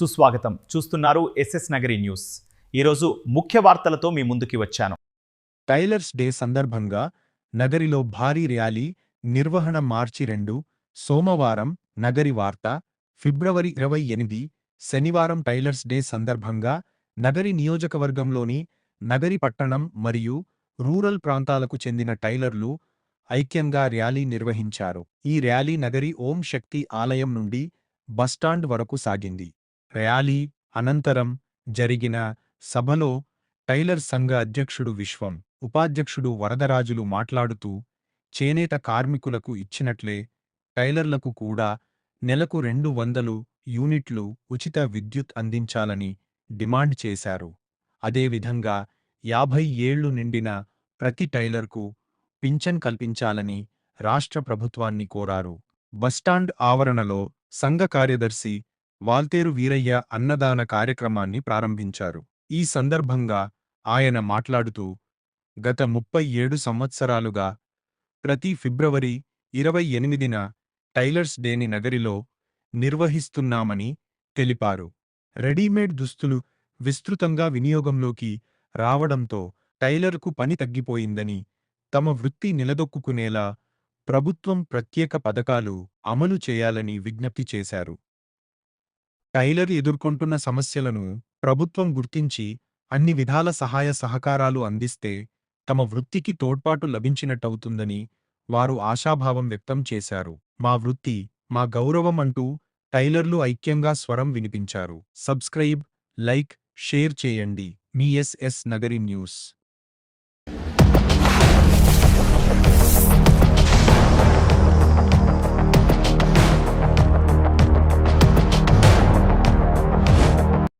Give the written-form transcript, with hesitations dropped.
సుస్వాగతం. చూస్తున్నారు SS Nagari news. ఈరోజు ముఖ్య వార్తలతో మీ ముందుకి వచ్చాను. టైలర్స్ డే సందర్భంగా నగరిలో భారీ ర్యాలీ నిర్వహణ మార్చి 2 సోమవారం నగరి వార్త ఫిబ్రవరి 28 శనివారం టైలర్స్ డే సందర్భంగా నగరి నియోజకవర్గంలోని నగరి పట్టణం మరియు రూరల్ ప్రాంతాలకు చెందిన టైలర్లు ఐక్యంగా ర్యాలీ నిర్వహించారు. ఈ ర్యాలీ నగరి ఓం శక్తి ఆలయం నుండి బస్టాండ్ వరకు సాగింది. ర్యాలీ అనంతరం జరిగిన సభలో టైలర్ సంఘ అధ్యక్షుడు విశ్వం, ఉపాధ్యక్షుడు వరదరాజులు మాట్లాడుతూ చేనేత కార్మికులకు ఇచ్చినట్లే టైలర్లకు కూడా నెలకు 200 యూనిట్లు ఉచిత విద్యుత్ అందించాలని డిమాండ్ చేశారు. అదేవిధంగా 50 ఏళ్లు నిండిన ప్రతి టైలర్కు పింఛన్ కల్పించాలని రాష్ట్ర ప్రభుత్వాన్ని కోరారు. బస్టాండ్ ఆవరణలో సంఘ కార్యదర్శి వాల్తేరు వీరయ్య అన్నదాన కార్యక్రమాన్ని ప్రారంభించారు. ఈ సందర్భంగా ఆయన మాట్లాడుతూ గత 37 సంవత్సరాలుగా ప్రతి ఫిబ్రవరి 28న టైలర్స్ డేని నగరిలో నిర్వహిస్తున్నామని తెలిపారు. రెడీమేడ్ దుస్తులు విస్తృతంగా వినియోగంలోకి రావడంతో టైలర్కు పని తగ్గిపోయిందని, తమ వృత్తి నిలదొక్కుకునేలా ప్రభుత్వం ప్రత్యేక పథకాలు అమలు చేయాలని విజ్ఞప్తి చేశారు. టైలర్ ఎదుర్కొంటున్న సమస్యలను ప్రభుత్వం గుర్తించి అన్ని విధాల సహాయ సహకారాలు అందిస్తే తమ వృత్తికి తోడ్పాటు లభించినట్టవుతుందని వారు ఆశాభావం వ్యక్తం చేశారు. మా వృత్తి మా గౌరవం అంటూ టైలర్లు ఐక్యంగా స్వరం వినిపించారు. సబ్స్క్రైబ్, లైక్, షేర్ చేయండి. మీ ఎస్ఎస్ నగరి న్యూస్.